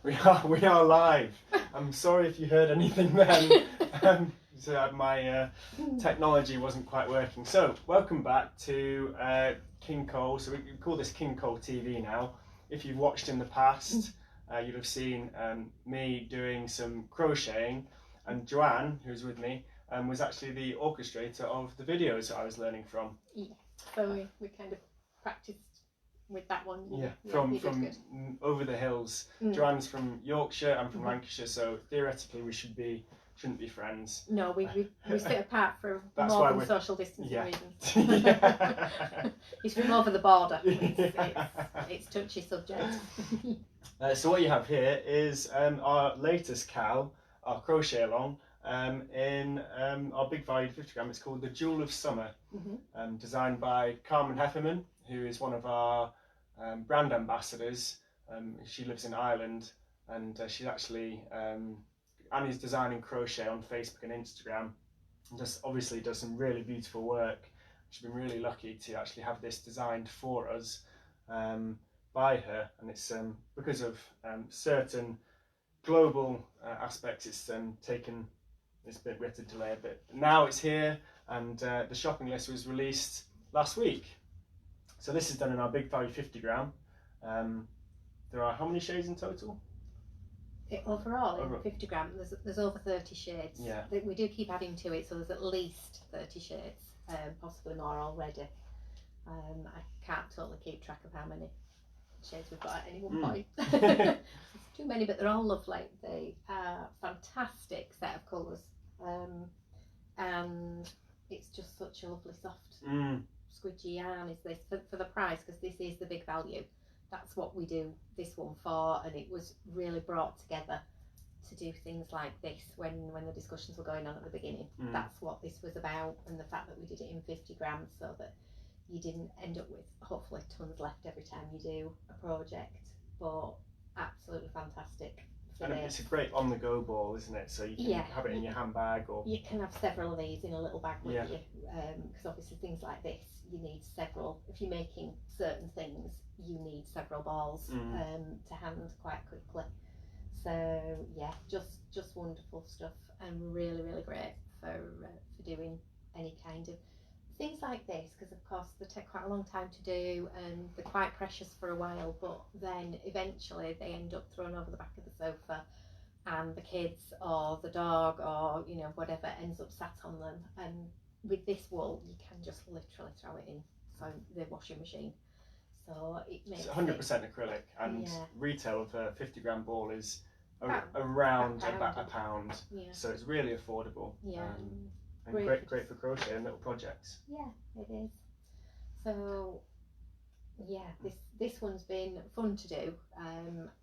We are live. I'm sorry if you heard anything then. So my technology wasn't quite working. So welcome back to King Cole. So we call this King Cole TV now. If you've watched in the past, you'll have seen me doing some crocheting, and Joanne, who's with me, was actually the orchestrator of the videos that I was learning from. Yeah. So we kind of practiced with that one. Yeah, from over the hills. Joanne's from Yorkshire, I'm from Lancashire, so theoretically we shouldn't be friends. No, we sit apart for more than social distancing reasons. Yeah. He's from over the border. It's touchy subject. So what you have here is our latest cow, our crochet along, in our big valued 50 gram. It's called the Jewel of Summer, designed by Carmen Hefferman, who is one of our brand ambassadors. She lives in Ireland, and she's actually Annie's designing crochet on Facebook and Instagram, and just obviously does some really beautiful work. She's been really lucky to actually have this designed for us by her, and it's because of certain global aspects. It's taken. We had to delay a bit. Now it's here, and the shopping list was released last week. So this is done in our big value 50 gram. There are how many shades in total? Overall, in 50 gram, there's over 30 shades. Yeah. We do keep adding to it, so there's at least 30 shades, possibly more already. I can't totally keep track of how many shades we've got at any one point. There's too many, but they're all lovely. They are fantastic set of colours, and it's just such a lovely soft squidgy yarn. Is this for the price, because this is the big value. That's what we do this one for, and it was really brought together to do things like this when the discussions were going on at the beginning. That's what this was about, and the fact that we did it in 50 grams so that you didn't end up with hopefully tons left every time you do a project. But absolutely fantastic. And it's a great on-the-go ball, isn't it? So you can have it in your handbag, or you can have several of these in a little bag with you, because obviously things like this you need several. If you're making certain things, you need several balls to hand quite quickly. So yeah, just wonderful stuff, and really great for doing any kind of things like this, because of course they take quite a long time to do and they're quite precious for a while, but then eventually they end up thrown over the back of the sofa, and the kids or the dog or whatever ends up sat on them. And with this wool you can just literally throw it in the washing machine, so it makes 100% acrylic, and retail of a 50 gram ball is around about a pound. So it's really affordable. And great for crochet and little projects. Yeah, it is. So yeah, this one's been fun to do.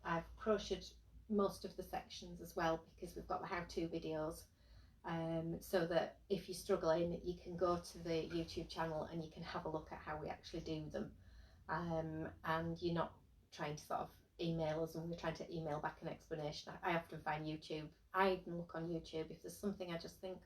I've crocheted most of the sections as well, because we've got the how-to videos, so that if you're struggling you can go to the YouTube channel and you can have a look at how we actually do them, and you're not trying to sort of email us and we're trying to email back an explanation. I often find YouTube, I even look on YouTube if there's something I just think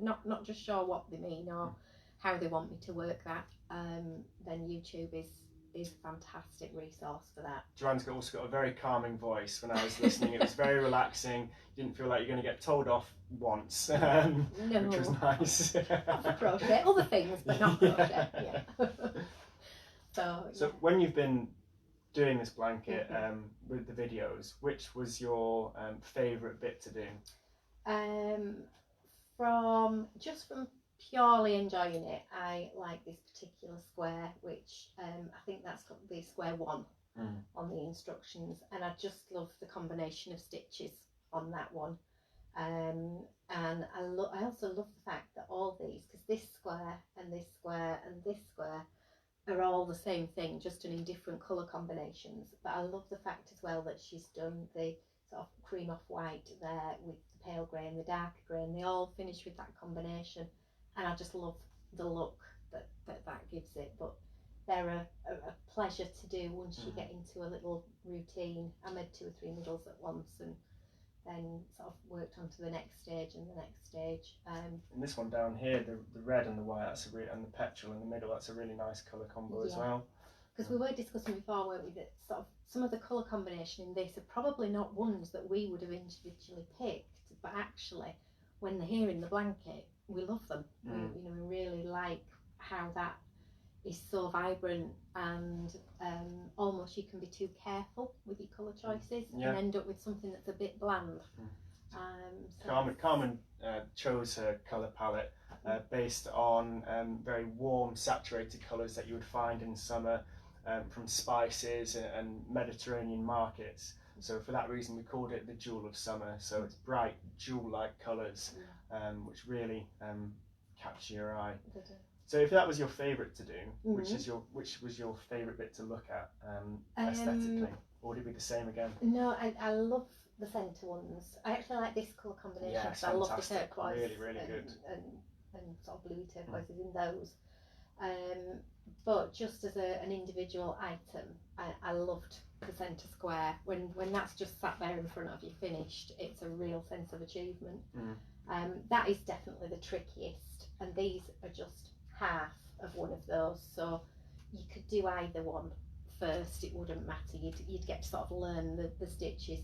not just sure what they mean or how they want me to work that, then YouTube is a fantastic resource for that. Joanne's also got a very calming voice. When I was listening, it was very relaxing. You didn't feel like you're going to get told off once, which was nice. Not for crochet, other things, but not crochet. So when you've been doing this blanket with the videos, which was your favourite bit to do? From purely enjoying it, I like this particular square, which I think that's got the square 1 on the instructions, and I just love the combination of stitches on that one, and I also love the fact that all these, because this square and this square and this square are all the same thing, just done in different colour combinations. But I love the fact as well that she's done the sort of cream off white there with the pale grey and the darker grey, and they all finish with that combination, and I just love the look that gives it. But they're a pleasure to do once you get into a little routine. I made 2 or 3 needles at once, and then sort of worked on to the next stage and the next stage. And this one down here, the red and the white, and the petrol in the middle, that's a really nice colour combo as well. because we were discussing before, weren't we, that sort of some of the colour combination in this are probably not ones that we would have individually picked, but actually when they're here in the blanket, we love them. We really like how that is so vibrant, and almost you can be too careful with your colour choices and end up with something that's a bit bland. Carmen chose her colour palette based on very warm, saturated colours that you would find in summer from spices and Mediterranean markets. So for that reason we called it the Jewel of Summer. So it's bright, jewel-like colours which really capture your eye. So if that was your favourite to do, which was your favourite bit to look at aesthetically? Or would it be the same again? No, I love the centre ones. I actually like this colour combination because I love the turquoise. Really good. And sort of bluey turquoises in those. But just as an individual item, I loved the centre square. When that's just sat there in front of you finished, it's a real sense of achievement. That is definitely the trickiest, and these are just half of one of those, so you could do either one first, it wouldn't matter. You'd get to sort of learn the stitches.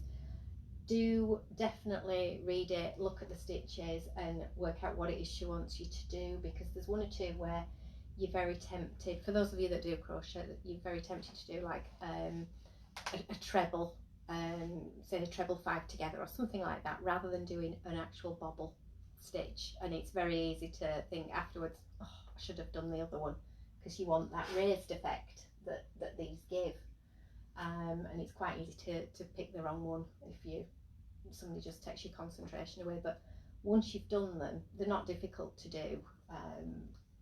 Do definitely read it, look at the stitches and work out what it is she wants you to do, because there's one or two where you're very tempted, for those of you that do crochet, that you're very tempted to do like a treble, say the treble 5 together or something like that, rather than doing an actual bobble stitch. And it's very easy to think afterwards, oh, I should have done the other one, because you want that raised effect that these give. And it's quite easy to pick the wrong one if somebody just takes your concentration away. But once you've done them, they're not difficult to do.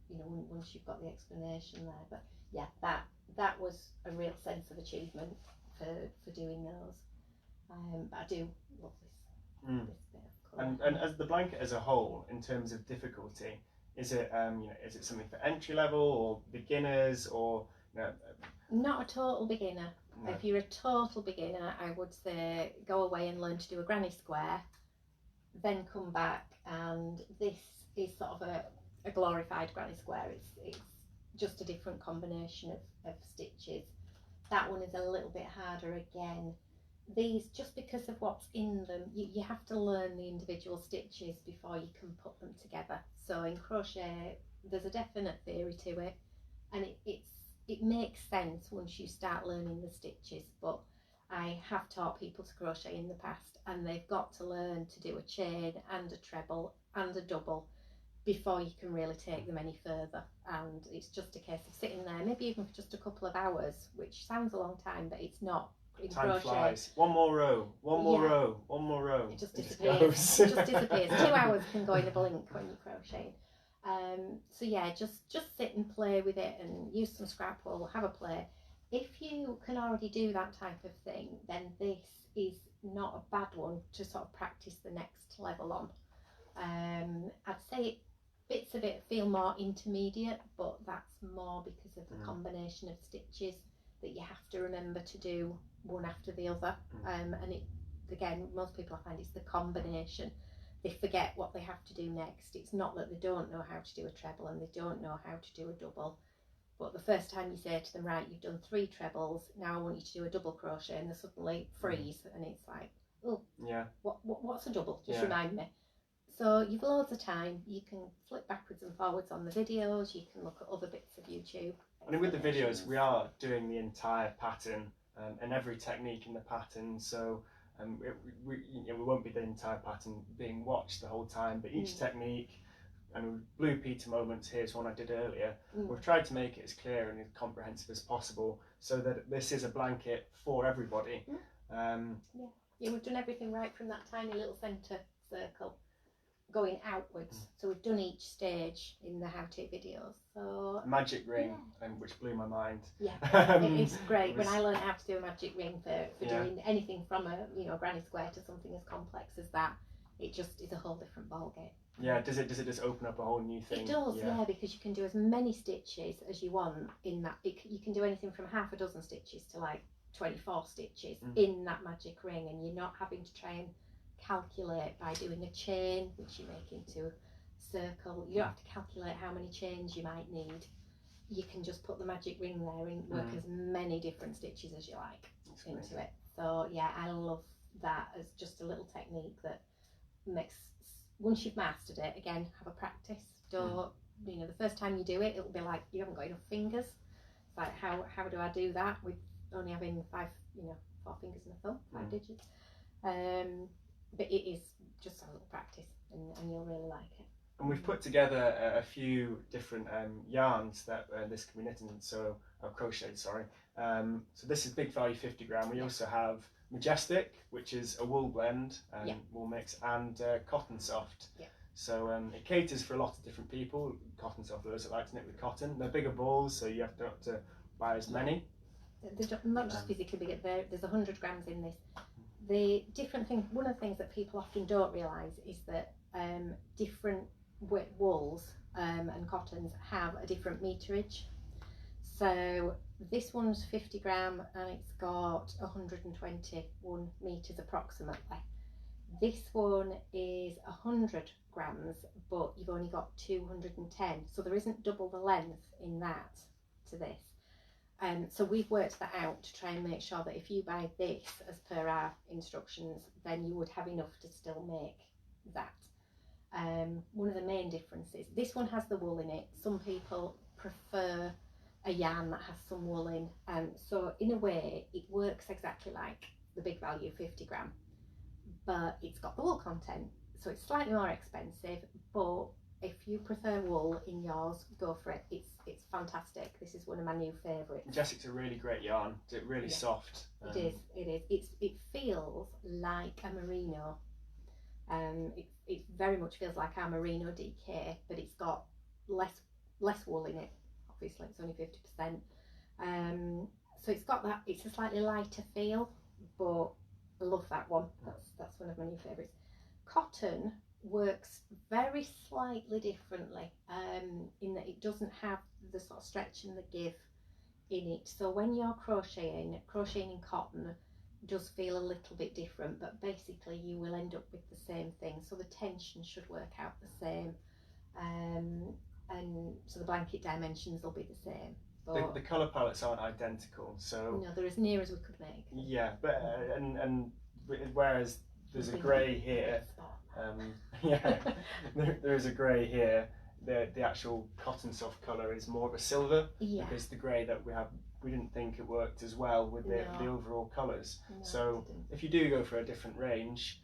Once you've got the explanation there. But yeah, that was a real sense of achievement for doing those. But I do love this bit of colour. And as the blanket as a whole, in terms of difficulty, is it is it something for entry level or beginners, or Not a total beginner. No. If you're a total beginner, I would say go away and learn to do a granny square, then come back, and this is sort of a glorified granny square. It's just a different combination of stitches. That one is a little bit harder again. These, just because of what's in them, you have to learn the individual stitches before you can put them together. So in crochet, there's a definite theory to it, and it makes sense once you start learning the stitches. But I have taught people to crochet in the past, and they've got to learn to do a chain and a treble and a double before you can really take them any further. And it's just a case of sitting there, maybe even for just a couple of hours, which sounds a long time, but it's not. Time flies. One more row, one more row. It just disappears. It just disappears. 2 hours can go in a blink when you're crocheting. So yeah, just sit and play with it and use some scrap wool, have a play. If you can already do that type of thing, then this is not a bad one to sort of practice the next level on. I'd say bits of it feel more intermediate, but that's more because of the combination of stitches that you have to remember to do one after the other. And it, again, most people, I find it's the combination. They forget what they have to do next. It's not that they don't know how to do a treble and they don't know how to do a double, but the first time you say to them, right, you've done 3 trebles, now I want you to do a double crochet, and they suddenly freeze, and it's like, oh, yeah, what's a double? Just remind me. So you've loads of time. You can flip backwards and forwards on the videos. You can look at other bits of YouTube. I mean, with the videos, we are doing the entire pattern and every technique in the pattern. So we won't be the entire pattern being watched the whole time, but each technique, and with Blue Peter moments, here's one I did earlier, we've tried to make it as clear and as comprehensive as possible so that this is a blanket for everybody. We've done everything right from that tiny little centre circle going outwards. So we've done each stage in the how-to videos. So magic ring, which blew my mind. Yeah, it's great. When I learned how to do a magic ring for doing anything from a granny square to something as complex as that, it just is a whole different ballgame. Yeah, does it just open up a whole new thing? It does, yeah, because you can do as many stitches as you want in that. You can do anything from half a dozen stitches to like 24 stitches in that magic ring, and you're not having to try and calculate by doing a chain, which you make into a circle. You don't have to calculate how many chains you might need. you can just put the magic ring there and work as many different stitches as you like into it. So yeah, I love that as just a little technique that makes, once you've mastered it, again, have a practice. Don't, you know, the first time you do it, it'll be like you haven't got enough fingers. It's like, how do I do that with only having 4 fingers and a thumb, 5 digits? But it is just a little practice, and you'll really like it. And we've put together a few different yarns that this can be knitted in, so crocheted, sorry. So this is Big Value 50 gram. We also have Majestic, which is a wool blend, wool mix, and Cotton Soft. So it caters for a lot of different people. Cotton Soft, those that like to knit with cotton. They're bigger balls, so you have to buy as many. They're not just physically big, there's 100 grams in this. The different thing, one of the things that people often don't realise is that different wools and cottons have a different meterage. So this one's 50 gram and it's got 121 meters approximately. This one is 100 grams, but you've only got 210, so there isn't double the length in that to this. So we've worked that out to try and make sure that if you buy this as per our instructions, then you would have enough to still make that. One of the main differences, this one has the wool in it. Some people prefer a yarn that has some wool in, so in a way it works exactly like the Big Value 50 gram, but it's got the wool content, so it's slightly more expensive. But if you prefer wool in yours, go for it. It's fantastic. This is one of my new favourites. Majestic's a really great yarn. It's really soft. It is. It feels like a merino. It very much feels like our merino DK, but it's got less wool in it. Obviously, it's only 50%. So it's got that. It's a slightly lighter feel, but I love that one. That's one of my new favourites. Cotton works very slightly differently in that it doesn't have the sort of stretch and the give in it. So when you're crocheting in cotton does feel a little bit different, but basically you will end up with the same thing. So the tension should work out the same, and so the blanket dimensions will be the same. But the colour palettes aren't identical, so no, they're as near as we could make. Yeah, but and whereas there's a grey here, there is a grey here. The actual Cotton Soft colour is more of a silver, because the grey that we didn't think it worked as well with the overall colours. No, so if you do go for a different range,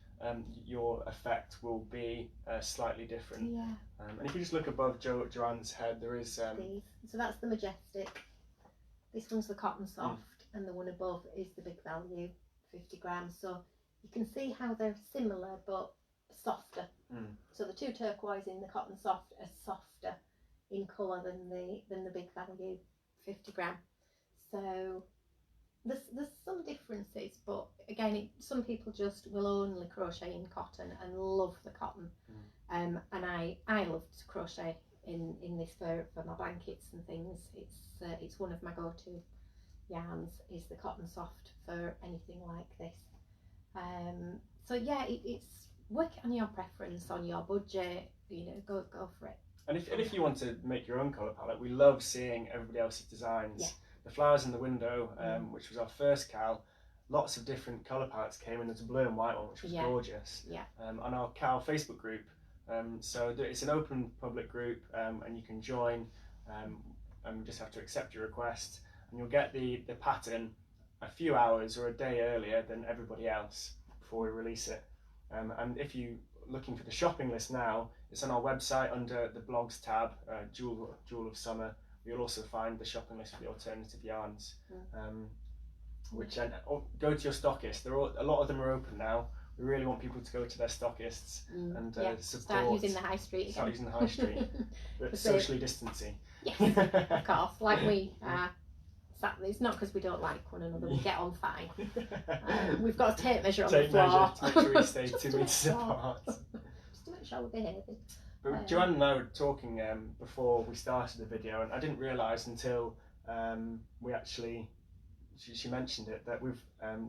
your effect will be slightly different. And if you just look above Joanne's head, there is these. So that's the Majestic. This one's the Cotton Soft, and the one above is the Big Value 50 grams. So you can see how they're similar but softer. So the two turquoise in the Cotton Soft are softer in colour than the Big Value 50 gram. So there's some differences, but again, some people just will only crochet in cotton and love the cotton. And I love to crochet in this for my blankets and things. It's one of my go-to yarns is the Cotton Soft for anything like this. So yeah, it's work on your preference, on your budget. You know, go for it. And if you want to make your own colour palette, we love seeing everybody else's designs. The flowers in the window, which was our first cowl, lots of different colour palettes came in. There's a blue and white one, which was gorgeous. On our cowl Facebook group. So it's an open public group, and you can join, and just have to accept your request, and you'll get the pattern a few hours or a day earlier than everybody else before we release it. And if you're looking for the shopping list now, it's on our website under the blogs tab, Jewel of Summer. You'll also find the shopping list for the alternative yarns, which go to your stockist. A lot of them are open now. We really want people to go to their stockists and support. Start using the high street. Start using the high street, but socially distancing. Yes, of course. Like we are. It's not because we don't like one another. We get on fine. We've got a tape measure on the floor to make sure we stay 2 meters apart. Just to make sure we're behaving. But Joanne and I were talking before we started the video, and I didn't realise until we actually, she mentioned it, that we've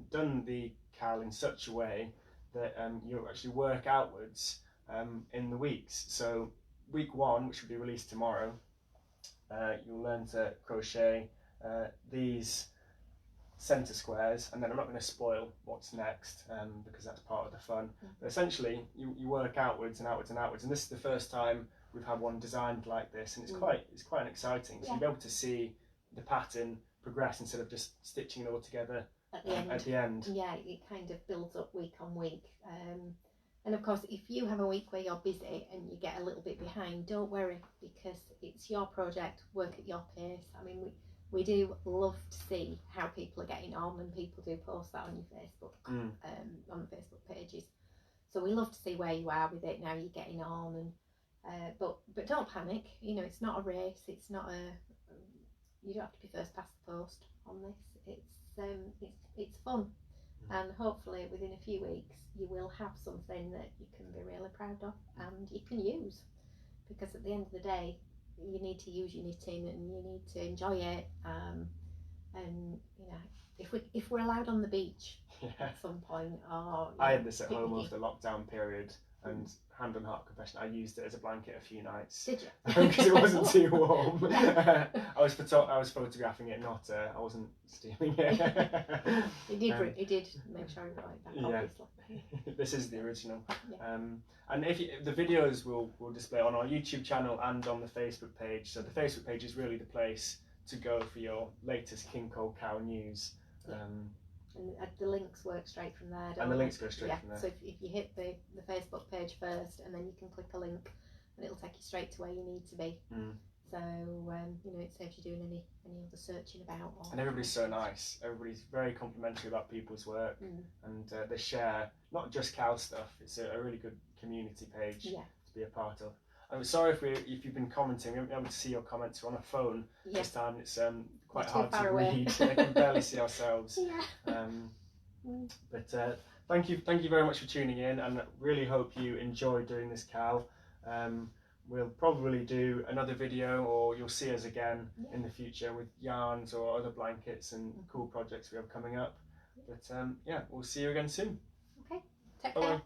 done the cowl in such a way that you actually work outwards in the weeks. So week 1, which will be released tomorrow, you'll learn to crochet these centre squares, and then I'm not going to spoil what's next because that's part of the fun. But essentially, you work outwards and outwards and outwards, and this is the first time we've had one designed like this, and it's quite exciting. So you'll be able to see the pattern progress instead of just stitching it all together at the end. Yeah, it kind of builds up week on week. And of course, if you have a week where you're busy and you get a little bit behind, don't worry, because it's your project. Work at your pace. I mean, we do love to see how people are getting on, and people do post that on your Facebook, on the Facebook pages. So we love to see where you are with it, now you're getting on, and but don't panic. You know, it's not a race. It's not you don't have to be first past the post on this. It's fun, and hopefully within a few weeks you will have something that you can be really proud of and you can use, because at the end of the day, you need to use your knitting and you need to enjoy it, and you know, if we're allowed on the beach at some point, or I had this at home over the lockdown period, and hand on heart confession, I used it as a blanket a few nights. Did you? Because it wasn't too warm. I was photographing it, not I wasn't stealing it. He did make sure he got it back, obviously. This is the original. And if the videos will display on our YouTube channel and on the Facebook page. So the Facebook page is really the place to go for your latest King Cole Cow news. And the links work straight from there. And the links go straight from there. So if you hit the Facebook page first, and then you can click a link, and it'll take you straight to where you need to be. So you know, it saves you doing any other searching about. And everybody's so nice. Everybody's very complimentary about people's work, and they share not just cow stuff. It's a really good community page to be a part of. I'm sorry if you've been commenting. We haven't been able to see your comments. We're on a phone this time. It's quite hard to read. I can barely see ourselves. But thank you very much for tuning in, and really hope you enjoyed doing this cow. We'll probably do another video, or you'll see us again in the future with yarns or other blankets and cool projects we have coming up. But we'll see you again soon. Okay, take care.